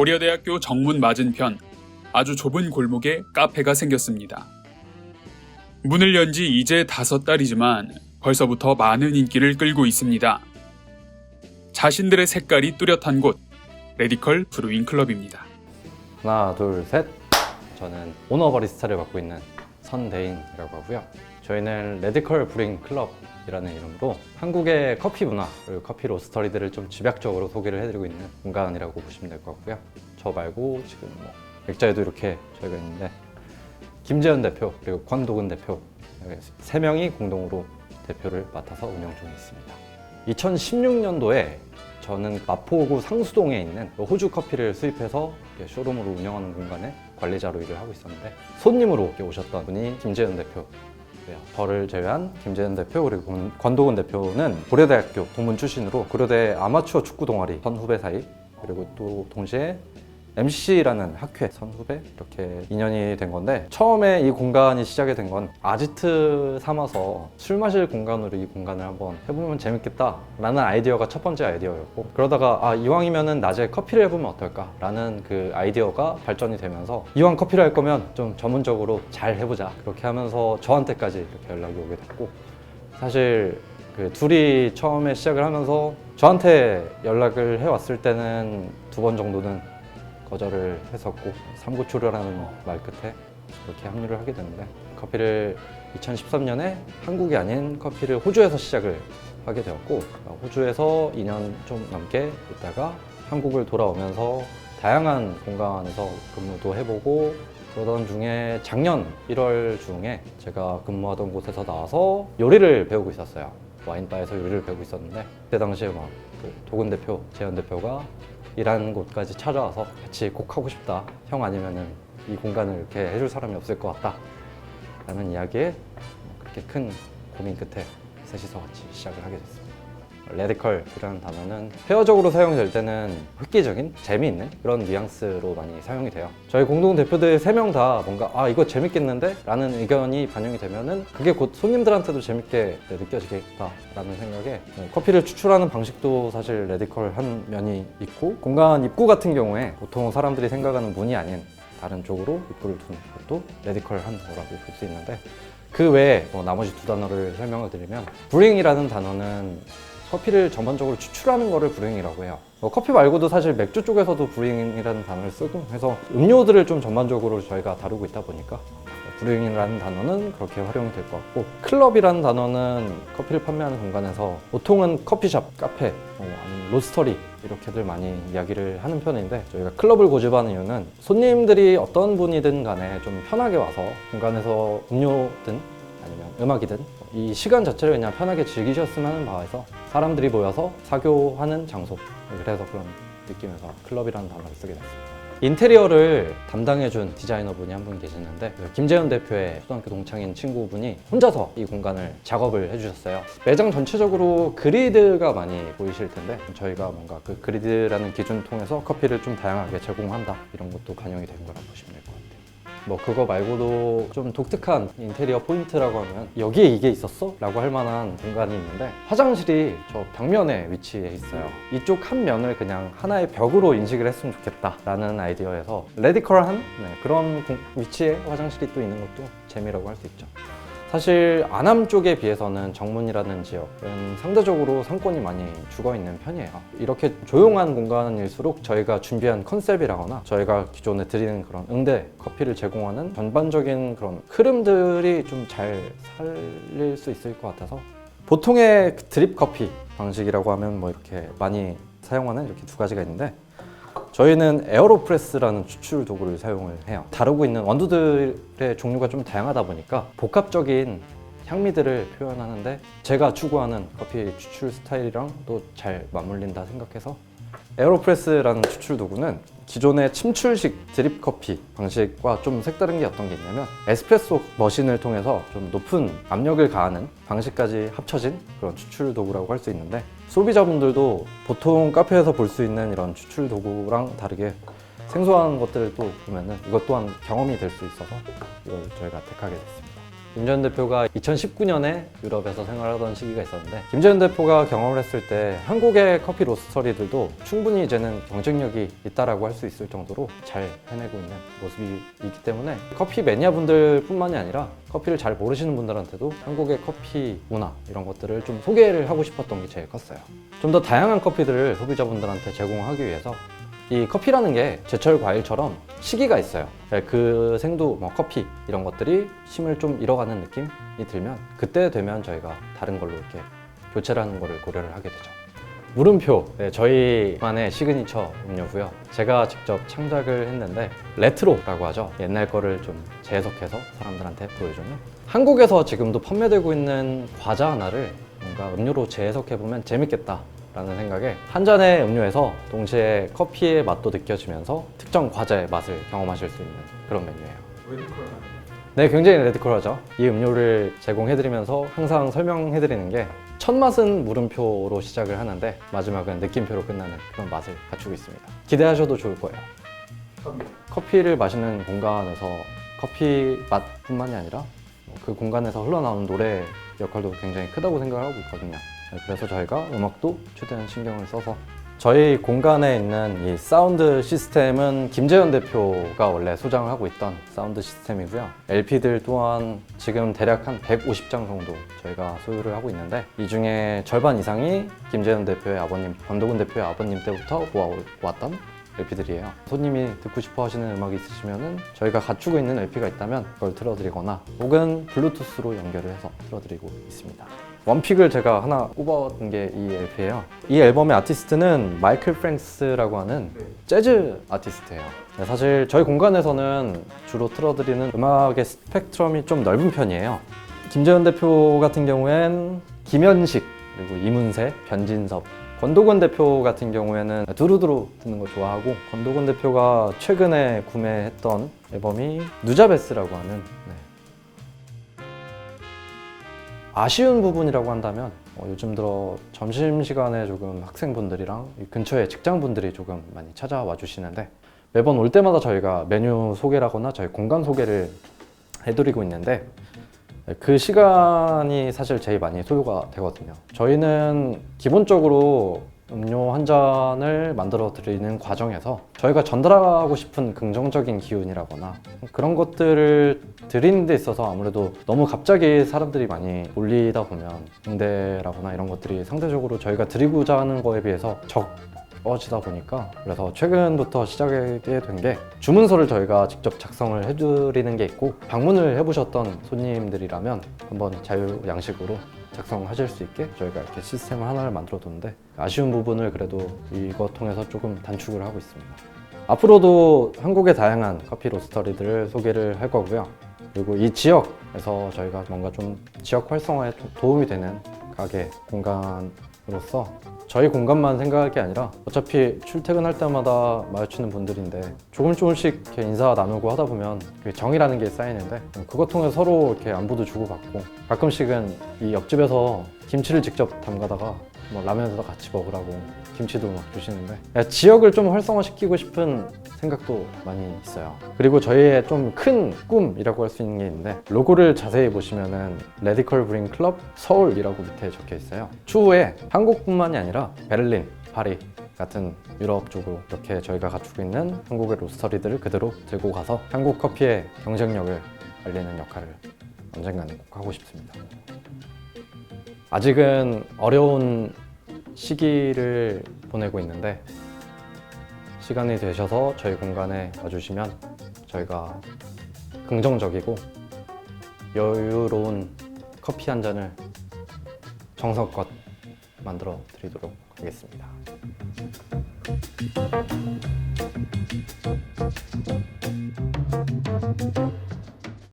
고려대학교 정문 맞은편 아주 좁은 골목에 카페가 생겼습니다. 문을 연 지 이제 5달이지만 벌써부터 많은 인기를 끌고 있습니다. 자신들의 색깔이 뚜렷한 곳, 레디컬 브루잉 클럽입니다. 하나, 둘, 셋. 저는 오너 바리스타를 맡고 있는 선대인이라고 하고요. 저희는 레디컬 브루잉 클럽이라는 이름으로 한국의 커피 문화 그리고 커피 로스터리들을 좀 집약적으로 소개를 해드리고 있는 공간이라고 보시면 될 것 같고요. 저 말고 지금 액자에도 이렇게 저희가 있는데 김재현 대표 그리고 권도근 대표 3명이 공동으로 대표를 맡아서 운영 중에 있습니다. 2016년도에 저는 마포구 상수동에 있는 호주 커피를 수입해서 쇼룸으로 운영하는 공간에 관리자로 일을 하고 있었는데 손님으로 오셨던 분이 김재현 대표고요. 저를 제외한 김재현 대표 그리고 권도근 대표는 고려대학교 동문 출신으로 고려대 아마추어 축구 동아리 선후배 사이 그리고 또 동시에 MC라는 학회 선후배 이렇게 인연이 된 건데 처음에 이 공간이 시작이 된 건 아지트 삼아서 술 마실 공간으로 이 공간을 한번 해보면 재밌겠다 라는 아이디어가 첫 번째 아이디어였고 그러다가 이왕이면은 낮에 커피를 해보면 어떨까 라는 그 아이디어가 발전이 되면서 이왕 커피를 할 거면 좀 전문적으로 잘 해보자 그렇게 하면서 저한테까지 이렇게 연락이 오게 됐고 사실 그 둘이 처음에 시작을 하면서 저한테 연락을 해왔을 때는 2번 정도는 거절을 했었고 삼고초려라는 말 끝에 그렇게 합류를 하게 됐는데 커피를 2013년에 한국이 아닌 커피를 호주에서 시작을 하게 되었고 호주에서 2년 좀 넘게 있다가 한국을 돌아오면서 다양한 공간에서 근무도 해보고 그러던 중에 작년 1월 중에 제가 근무하던 곳에서 나와서 요리를 배우고 있었어요. 와인바에서 요리를 배우고 있었는데 그때 당시에 그 도근 대표, 재현 대표가 일하는 곳까지 찾아와서 같이 꼭 하고 싶다. 형 아니면은 이 공간을 이렇게 해줄 사람이 없을 것 같다. 라는 이야기에 그렇게 큰 고민 끝에 셋이서 같이 시작을 하게 됐습니다. 레디컬이라는 단어는 회화적으로 사용될 때는 획기적인, 재미있는 그런 뉘앙스로 많이 사용이 돼요. 저희 공동 대표들 3명 다 뭔가 이거 재밌겠는데? 라는 의견이 반영이 되면은 그게 곧 손님들한테도 재밌게 느껴지겠다 라는 생각에 커피를 추출하는 방식도 사실 레디컬한 면이 있고 공간 입구 같은 경우에 보통 사람들이 생각하는 문이 아닌 다른 쪽으로 입구를 둔 것도 레디컬한 거라고 볼 수 있는데 그 외에 나머지 2단어를 설명을 드리면 브링이라는 단어는 커피를 전반적으로 추출하는 거를 브루잉이라고 해요. 커피 말고도 사실 맥주 쪽에서도 브루잉이라는 단어를 쓰고 해서 음료들을 좀 전반적으로 저희가 다루고 있다 보니까 브루잉이라는 단어는 그렇게 활용이 될 것 같고 클럽이라는 단어는 커피를 판매하는 공간에서 보통은 커피숍, 카페, 아니면 로스터리 이렇게들 많이 이야기를 하는 편인데 저희가 클럽을 고집하는 이유는 손님들이 어떤 분이든 간에 좀 편하게 와서 공간에서 음료든 아니면 음악이든 이 시간 자체를 그냥 편하게 즐기셨으면 하는 바에서 사람들이 모여서 사교하는 장소 그래서 그런 느낌에서 클럽이라는 단어를 쓰게 됐습니다. 인테리어를 담당해준 디자이너분이 한 분 계시는데 김재현 대표의 초등학교 동창인 친구분이 혼자서 이 공간을 작업을 해주셨어요. 매장 전체적으로 그리드가 많이 보이실 텐데 저희가 뭔가 그 그리드라는 기준 통해서 커피를 좀 다양하게 제공한다 이런 것도 반영이 된 거라고 보시면 될 것 같아요. 그거 말고도 좀 독특한 인테리어 포인트라고 하면 여기에 이게 있었어? 라고 할 만한 공간이 있는데 화장실이 저 벽면에 위치해 있어요. 이쪽 한 면을 그냥 하나의 벽으로 인식을 했으면 좋겠다 라는 아이디어에서 레디컬한 그런 위치에 화장실이 또 있는 것도 재미라고 할 수 있죠. 사실 안암 쪽에 비해서는 정문이라는 지역은 상대적으로 상권이 많이 죽어있는 편이에요. 이렇게 조용한 공간일수록 저희가 준비한 컨셉이라거나 저희가 기존에 드리는 그런 응대 커피를 제공하는 전반적인 그런 흐름들이 좀 잘 살릴 수 있을 것 같아서 보통의 드립 커피 방식이라고 하면 이렇게 많이 사용하는 이렇게 2가지가 있는데 저희는 에어로프레스라는 추출 도구를 사용을 해요. 다루고 있는 원두들의 종류가 좀 다양하다 보니까 복합적인 향미들을 표현하는데 제가 추구하는 커피 추출 스타일이랑 또 잘 맞물린다 생각해서 에어로프레스라는 추출 도구는 기존의 침출식 드립 커피 방식과 좀 색다른 게 어떤 게 있냐면 에스프레소 머신을 통해서 좀 높은 압력을 가하는 방식까지 합쳐진 그런 추출 도구라고 할 수 있는데 소비자분들도 보통 카페에서 볼 수 있는 이런 추출 도구랑 다르게 생소한 것들을 또 보면은 이것 또한 경험이 될 수 있어서 이걸 저희가 택하게 됐습니다. 김재현 대표가 2019년에 유럽에서 생활하던 시기가 있었는데 김재현 대표가 경험을 했을 때 한국의 커피 로스터리들도 충분히 이제는 경쟁력이 있다라고 할 수 있을 정도로 잘 해내고 있는 모습이 있기 때문에 커피 매니아분들 뿐만이 아니라 커피를 잘 모르시는 분들한테도 한국의 커피 문화 이런 것들을 좀 소개를 하고 싶었던 게 제일 컸어요. 좀 더 다양한 커피들을 소비자분들한테 제공하기 위해서 이 커피라는 게 제철 과일처럼 시기가 있어요. 그 생두, 커피 이런 것들이 심을 좀 잃어가는 느낌이 들면 그때 되면 저희가 다른 걸로 이렇게 교체를 하는 거를 고려를 하게 되죠. 물음표, 저희만의 시그니처 음료고요. 제가 직접 창작을 했는데 레트로라고 하죠. 옛날 거를 좀 재해석해서 사람들한테 보여주는 한국에서 지금도 판매되고 있는 과자 하나를 뭔가 음료로 재해석해보면 재밌겠다 라는 생각에 한 잔의 음료에서 동시에 커피의 맛도 느껴지면서 특정 과자의 맛을 경험하실 수 있는 그런 메뉴예요. 네, 굉장히 레디컬하죠. 이 음료를 제공해드리면서 항상 설명해드리는 게 첫 맛은 물음표로 시작을 하는데 마지막은 느낌표로 끝나는 그런 맛을 갖추고 있습니다. 기대하셔도 좋을 거예요. 커피를 마시는 공간에서 커피 맛뿐만이 아니라 그 공간에서 흘러나오는 노래 역할도 굉장히 크다고 생각을 하고 있거든요. 그래서 저희가 음악도 최대한 신경을 써서 저희 공간에 있는 이 사운드 시스템은 김재현 대표가 원래 소장을 하고 있던 사운드 시스템이고요. LP들 또한 지금 대략 한 150장 정도 저희가 소유를 하고 있는데 이 중에 절반 이상이 김재현 대표의 아버님, 권도근 대표의 아버님 때부터 모아왔던 LP들이에요. 손님이 듣고 싶어 하시는 음악이 있으시면 저희가 갖추고 있는 LP가 있다면 그걸 틀어드리거나 혹은 블루투스로 연결을 해서 틀어드리고 있습니다. 원픽을 제가 하나 꼽아온 게 이 LP예요. 이 앨범의 아티스트는 마이클 프랭스라고 하는 재즈 아티스트예요. 사실 저희 공간에서는 주로 틀어드리는 음악의 스펙트럼이 좀 넓은 편이에요. 김재현 대표 같은 경우엔 김현식, 그리고 이문세, 변진섭, 권도근 대표 같은 경우에는 두루두루 듣는 거 좋아하고 권도근 대표가 최근에 구매했던 앨범이 누자베스라고 하는 아쉬운 부분이라고 한다면 요즘 들어 점심시간에 조금 학생분들이랑 이 근처에 직장분들이 조금 많이 찾아와 주시는데 매번 올 때마다 저희가 메뉴 소개라거나 저희 공간 소개를 해드리고 있는데 그 시간이 사실 제일 많이 소요가 되거든요. 저희는 기본적으로 음료 한 잔을 만들어 드리는 과정에서 저희가 전달하고 싶은 긍정적인 기운이라거나 그런 것들을 드리는 데 있어서 아무래도 너무 갑자기 사람들이 많이 몰리다 보면 응대라거나 이런 것들이 상대적으로 저희가 드리고자 하는 거에 비해서 적어지다 보니까 그래서 최근부터 시작하게 된 게 주문서를 저희가 직접 작성을 해드리는 게 있고 방문을 해보셨던 손님들이라면 한번 자유 양식으로 작성하실 수 있게 저희가 이렇게 시스템을 하나를 만들어 뒀는데 아쉬운 부분을 그래도 이것 통해서 조금 단축을 하고 있습니다. 앞으로도 한국의 다양한 커피 로스터리들을 소개를 할 거고요. 그리고 이 지역에서 저희가 뭔가 좀 지역 활성화에 좀 도움이 되는 가게 공간으로서 저희 공간만 생각할 게 아니라 어차피 출퇴근할 때마다 마주치는 분들인데 조금씩 이렇게 인사 나누고 하다 보면 정이라는 게 쌓이는데 그것 통해서 서로 이렇게 안부도 주고받고 가끔씩은 이 옆집에서 김치를 직접 담가다가 라면에다 같이 먹으라고 김치도 막 주시는데 지역을 좀 활성화시키고 싶은 생각도 많이 있어요. 그리고 저희의 좀 큰 꿈이라고 할 수 있는 게 있는데 로고를 자세히 보시면은 레디컬 브링 클럽 서울이라고 밑에 적혀 있어요. 추후에 한국뿐만이 아니라 베를린, 파리 같은 유럽 쪽으로 이렇게 저희가 갖추고 있는 한국의 로스터리들을 그대로 들고 가서 한국 커피의 경쟁력을 알리는 역할을 언젠가는 꼭 하고 싶습니다. 아직은 어려운 시기를 보내고 있는데 시간이 되셔서 저희 공간에 와주시면 저희가 긍정적이고 여유로운 커피 한 잔을 정성껏 만들어 드리도록 하겠습니다.